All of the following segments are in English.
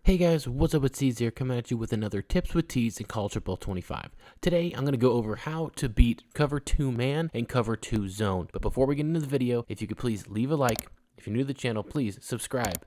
Hey guys, what's up? It's T's here, coming at you with another Tips with T's in College Football 25. Today, I'm going to go over how to beat Cover 2 Man and Cover 2 Zone. But before we get into the video, if you could please leave a like. If you're new to the channel, please subscribe.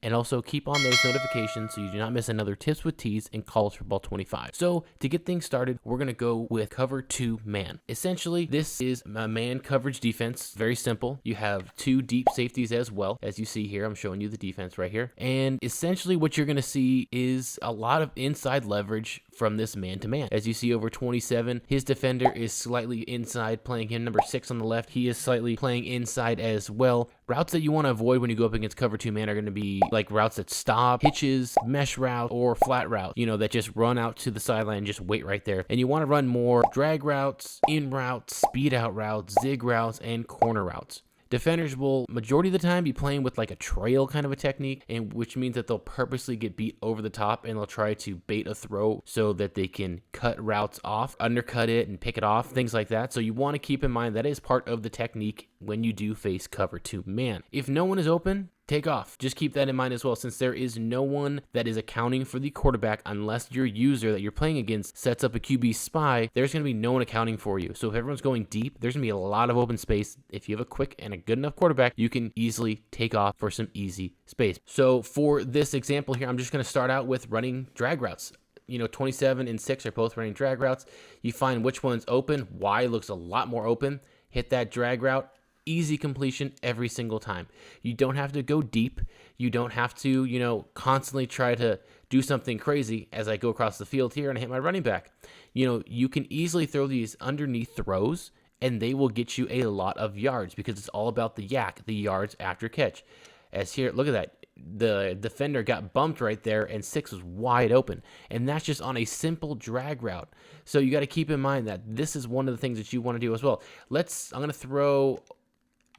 And also keep on those notifications so you do not miss another Tips with T's in College Football 25. So to get things started, we're going to go with Cover 2 Man. Essentially, this is a man coverage defense. Very simple. You have two deep safeties as well. As you see here, I'm showing you the defense right here. And essentially what you're going to see is a lot of inside leverage from this man-to-man. As you see over 27, his defender is slightly inside, playing him number 6 on the left. He is slightly playing inside as well. Routes that you want to avoid when you go up against Cover 2 Man are going to be like routes that stop, hitches, mesh route, or flat route, that just run out to the sideline and just wait right there. And you want to run more drag routes, in routes, speed out routes, zig routes, and corner routes. Defenders will, majority of the time, be playing with like a trail kind of a technique, and which means that they'll purposely get beat over the top and they'll try to bait a throw so that they can cut routes off, undercut it, and pick it off, things like that. So you want to keep in mind that is part of the technique when you do face Cover 2 Man. If no one is open, take off. Just keep that in mind as well, since there is no one that is accounting for the quarterback unless your user that you're playing against sets up a QB spy. There's going to be no one accounting for you. So if everyone's going deep, there's going to be a lot of open space. If you have a quick and a good enough quarterback, you can easily take off for some easy space. So for this example here, I'm just going to start out with running drag routes. 27 and 6 are both running drag routes. You find which one's open. Y looks a lot more open. Hit that drag route. Easy completion every single time. You don't have to go deep. You don't have to, constantly try to do something crazy as I go across the field here and I hit my running back. You can easily throw these underneath throws and they will get you a lot of yards because it's all about the yak, the yards after catch. As here, look at that. The defender got bumped right there and 6 was wide open, and that's just on a simple drag route. So you got to keep in mind that this is one of the things that you want to do as well. I'm going to throw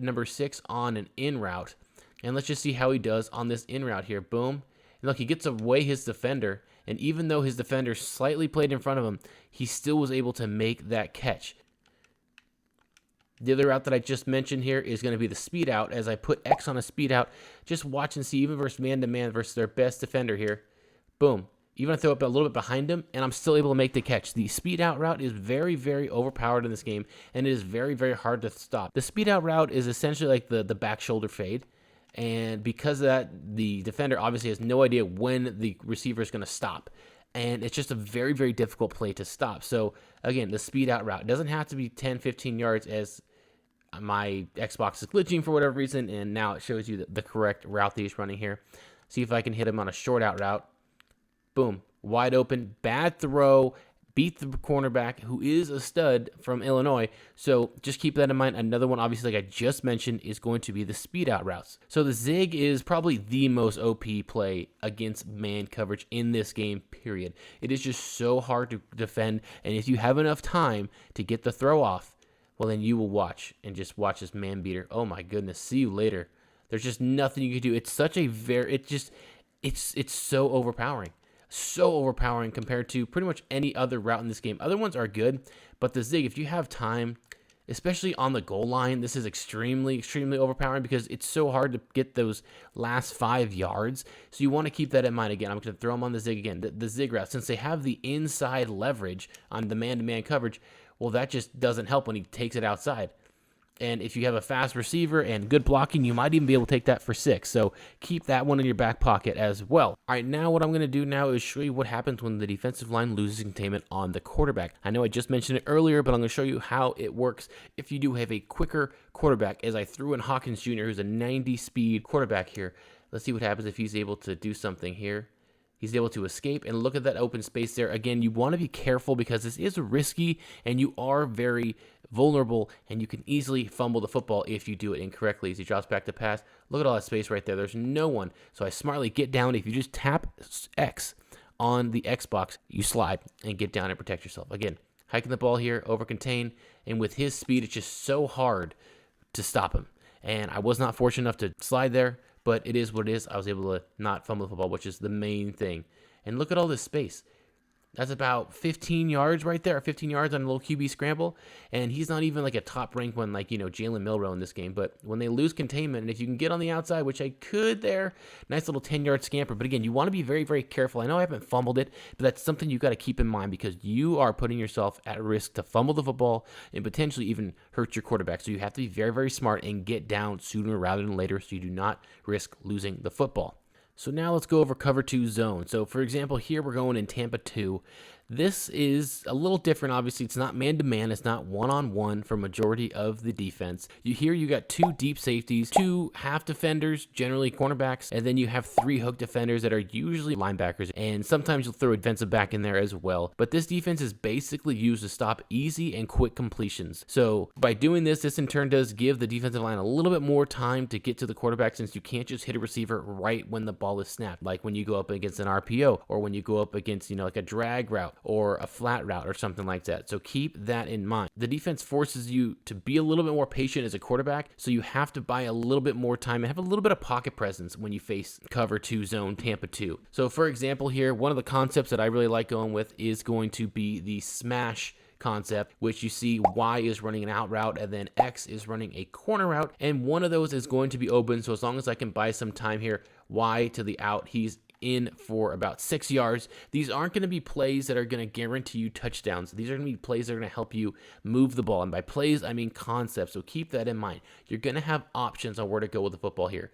number 6 on an in route, and let's just see how he does on this in route here. Boom. And look, he gets away his defender, and even though his defender slightly played in front of him, he still was able to make that catch. The other route that I just mentioned here is going to be the speed out. As I put X on a speed out, just watch and see, even versus man-to-man versus their best defender here. Boom. Even I throw up a little bit behind him, and I'm still able to make the catch. The speed out route is very, very overpowered in this game, and it is very, very hard to stop. The speed out route is essentially like the back shoulder fade, and because of that, the defender obviously has no idea when the receiver is going to stop. And it's just a very, very difficult play to stop. So, again, the speed out route doesn't have to be 10, 15 yards as my Xbox is glitching for whatever reason, and now it shows you the correct route that he's running here. See if I can hit him on a short out route. Boom. Wide open. Bad throw. Beat the cornerback, who is a stud from Illinois. So just keep that in mind. Another one, obviously, like I just mentioned, is going to be the speed out routes. So the zig is probably the most OP play against man coverage in this game, period. It is just so hard to defend. And if you have enough time to get the throw off, well, then you will watch and just watch this man beater. Oh my goodness. See you later. There's just nothing you can do. It's such a it's so overpowering. So overpowering compared to pretty much any other route in this game. Other ones are good, but the zig, if you have time, especially on the goal line, this is extremely, extremely overpowering because it's so hard to get those last 5 yards. So you want to keep that in mind. Again, I'm going to throw them on the zig again. The zig route, since they have the inside leverage on the man-to-man coverage, well, that just doesn't help when he takes it outside. And if you have a fast receiver and good blocking, you might even be able to take that for 6. So keep that one in your back pocket as well. All right, now what I'm going to do now is show you what happens when the defensive line loses containment on the quarterback. I know I just mentioned it earlier, but I'm going to show you how it works if you do have a quicker quarterback. As I threw in Hawkins Jr., who's a 90 speed quarterback here. Let's see what happens if he's able to do something here. He's able to escape, and look at that open space there. Again, you want to be careful because this is risky, and you are very vulnerable, and you can easily fumble the football if you do it incorrectly. As he drops back to pass, look at all that space right there. There's no one. So I smartly get down. If you just tap X on the Xbox, you slide and get down and protect yourself. Again, hiking the ball here, over contain, and with his speed, it's just so hard to stop him. And I was not fortunate enough to slide there, but it is what it is. I was able to not fumble the football, which is the main thing. And look at all this space. That's about 15 yards right there, 15 yards on a little QB scramble. And he's not even like a top ranked one like, Jalen Milroe in this game. But when they lose containment, and if you can get on the outside, which I could there, nice little 10-yard scamper. But again, you want to be very, very careful. I know I haven't fumbled it, but that's something you got to keep in mind because you are putting yourself at risk to fumble the football and potentially even hurt your quarterback. So you have to be very, very smart and get down sooner rather than later so you do not risk losing the football. So now let's go over cover 2 zone. So for example, here we're going in Tampa 2. This is a little different. Obviously, it's not man-to-man. It's not one-on-one for majority of the defense. You got 2 deep safeties, 2 half defenders, generally cornerbacks, and then you have 3 hook defenders that are usually linebackers, and sometimes you'll throw a defensive back in there as well. But this defense is basically used to stop easy and quick completions. So by doing this in turn does give the defensive line a little bit more time to get to the quarterback since you can't just hit a receiver right when the ball is snapped, like when you go up against an RPO or when you go up against, like a drag route or a flat route or something like that. So keep that in mind. The defense forces you to be a little bit more patient as a quarterback, so you have to buy a little bit more time and have a little bit of pocket presence when you face cover 2 zone Tampa 2. So for example here, one of the concepts that I really like going with is going to be the smash concept, which you see Y is running an out route and then X is running a corner route, and one of those is going to be open. So as long as I can buy some time here, Y to the out, he's in for about 6 yards. These aren't going to be plays that are going to guarantee you touchdowns. These are going to be plays that are going to help you move the ball. And by plays, I mean concepts. So keep that in mind. You're going to have options on where to go with the football here.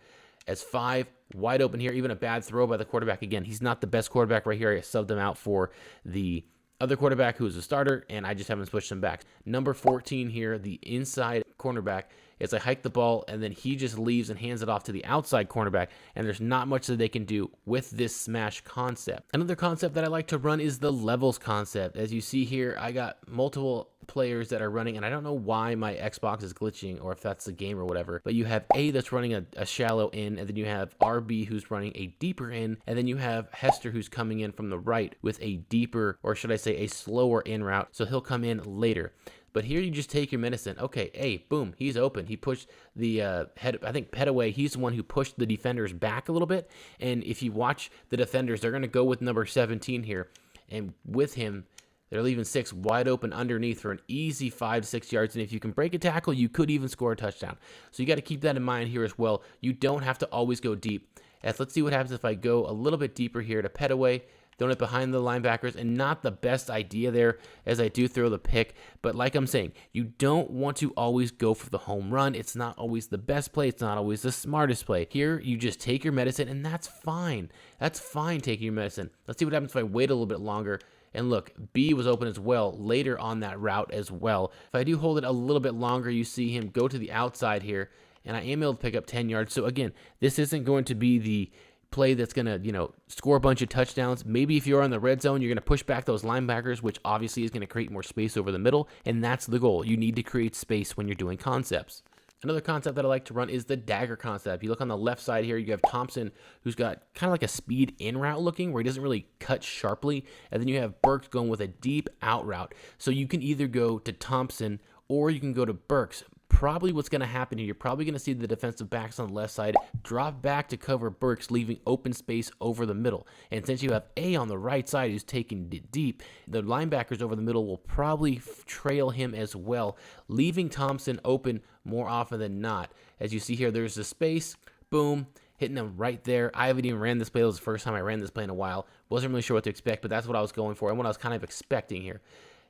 As 5, wide open here, even a bad throw by the quarterback. Again, he's not the best quarterback right here. I subbed him out for the other quarterback who is a starter, and I just haven't switched him back. Number 14 here, the inside cornerback, is I hike the ball, and then he just leaves and hands it off to the outside cornerback, and there's not much that they can do with this smash concept. Another concept that I like to run is the levels concept. As you see here, I got multiple players that are running, and I don't know why my Xbox is glitching or if that's the game or whatever, but you have A that's running a shallow in, and then you have RB who's running a deeper in, and then you have Hester who's coming in from the right with a deeper, or should I say a slower in route, so he'll come in later. But here you just take your medicine. Okay, hey, boom, he's open. He pushed the head. I think Petaway, he's the one who pushed the defenders back a little bit. And if you watch the defenders, they're going to go with number 17 here. And with him, they're leaving 6 wide open underneath for an easy 5 to 6 yards. And if you can break a tackle, you could even score a touchdown. So you got to keep that in mind here as well. You don't have to always go deep. Let's see what happens if I go a little bit deeper here to Petaway. Throwing it behind the linebackers, and not the best idea there as I do throw the pick. But like I'm saying, you don't want to always go for the home run. It's not always the best play. It's not always the smartest play. Here, you just take your medicine, and that's fine. That's fine taking your medicine. Let's see what happens if I wait a little bit longer. And look, B was open as well later on that route as well. If I do hold it a little bit longer, you see him go to the outside here, and I am able to pick up 10 yards. So again, this isn't going to be the play that's going to, score a bunch of touchdowns. Maybe if you're on the red zone, you're going to push back those linebackers, which obviously is going to create more space over the middle, and that's the goal. You need to create space when you're doing concepts. Another concept that I like to run is the Dagger Concept. You look on the left side here, you have Thompson, who's got kind of like a speed in route looking, where he doesn't really cut sharply, and then you have Burks going with a deep out route. So you can either go to Thompson or you can go to Burks. Probably what's going to happen here, you're probably going to see the defensive backs on the left side drop back to cover Burks, leaving open space over the middle. And since you have A on the right side who's taking it deep, the linebackers over the middle will probably trail him as well, leaving Thompson open more often than not. As you see here, there's the space, boom, hitting them right there. I haven't even ran this play. It was the first time I ran this play in a while. Wasn't really sure what to expect, but that's what I was going for and what I was kind of expecting here.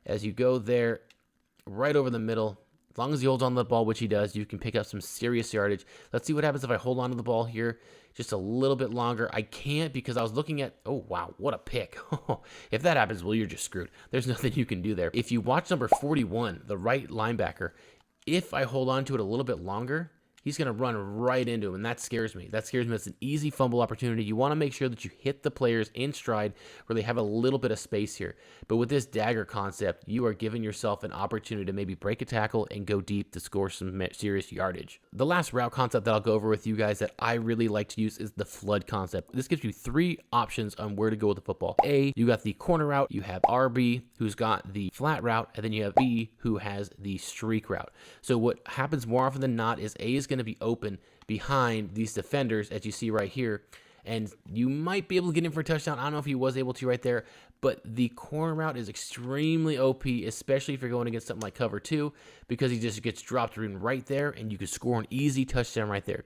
As you go there, right over the middle, as long as he holds on to the ball, which he does, you can pick up some serious yardage. Let's see what happens if I hold on to the ball here just a little bit longer. I can't because I was looking at, oh, wow, what a pick. If that happens, well, you're just screwed. There's nothing you can do there. If you watch number 41, the right linebacker, if I hold on to it a little bit longer, he's going to run right into him, and that scares me. That scares me. It's an easy fumble opportunity. You want to make sure that you hit the players in stride where they have a little bit of space here. But with this Dagger Concept, you are giving yourself an opportunity to maybe break a tackle and go deep to score some serious yardage. The last route concept that I'll go over with you guys that I really like to use is the flood concept. This gives you 3 options on where to go with the football. A, you got the corner route. You have RB, who's got the flat route, and then you have B, who has the streak route. So what happens more often than not is A is going to be open behind these defenders, as you see right here, and you might be able to get in for a touchdown. I don't know if he was able to right there, but the corner route is extremely OP, especially if you're going against something like cover 2, because he just gets dropped in right there, and you can score an easy touchdown right there.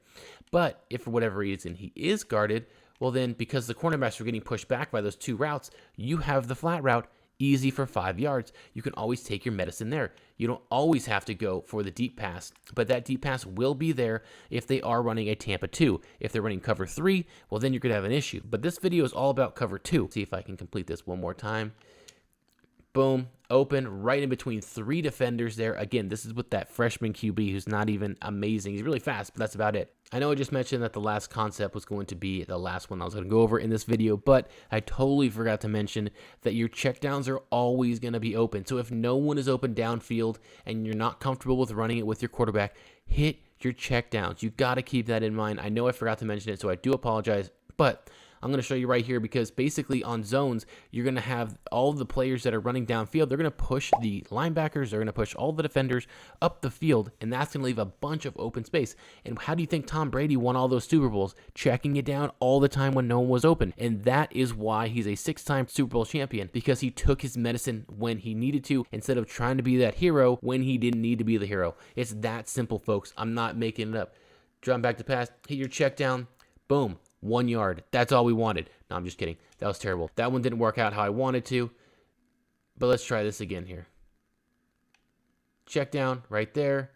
But if for whatever reason he is guarded, well then, because the cornerbacks are getting pushed back by those 2 routes, you have the flat route, easy for 5 yards. You can always take your medicine there. You don't always have to go for the deep pass, but that deep pass will be there if they are running a Tampa 2. If they're running cover 3, well then you're going to have an issue. But this video is all about cover 2. See if I can complete this one more time. Boom, open, right in between 3 defenders there. Again, this is with that freshman QB who's not even amazing. He's really fast, but that's about it. I know I just mentioned that the last concept was going to be the last one I was going to go over in this video, but I totally forgot to mention that your checkdowns are always going to be open. So if no one is open downfield and you're not comfortable with running it with your quarterback, hit your checkdowns. You got to keep that in mind. I know I forgot to mention it, so I do apologize, but I'm going to show you right here, because basically on zones, you're going to have all the players that are running downfield. They're going to push the linebackers. They're going to push all the defenders up the field, and that's going to leave a bunch of open space. And how do you think Tom Brady won all those Super Bowls? Checking it down all the time when no one was open. And that is why he's a 6-time Super Bowl champion, because he took his medicine when he needed to, instead of trying to be that hero when he didn't need to be the hero. It's that simple, folks. I'm not making it up. Drop back to pass, hit your check down, boom. 1 yard. That's all we wanted. No, I'm just kidding. That was terrible. That one didn't work out how I wanted to. But let's try this again here. Check down right there.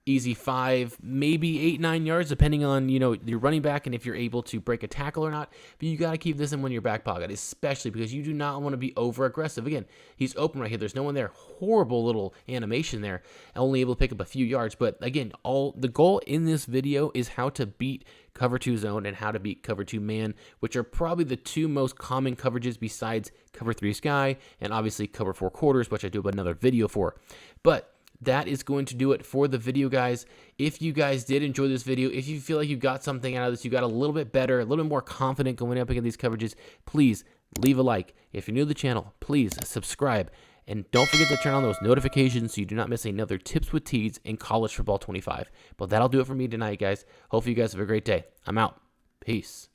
Easy 5, maybe 8, 9 yards, depending on, your running back and if you're able to break a tackle or not. But you got to keep this in your back pocket, especially because you do not want to be over aggressive. Again, he's open right here. There's no one there. Horrible little animation there. Only able to pick up a few yards. But again, the goal in this video is how to beat cover 2 zone and how to beat cover 2 man, which are probably the 2 most common coverages besides cover 3 sky and obviously cover 4 quarters, which I do another video for. But that is going to do it for the video, guys. If you guys did enjoy this video, if you feel like you got something out of this, you got a little bit better, a little bit more confident going up against these coverages, please leave a like. If you're new to the channel, please subscribe. And don't forget to turn on those notifications so you do not miss another Tips with Tees in College Football 25. But that'll do it for me tonight, guys. Hopefully you guys have a great day. I'm out. Peace.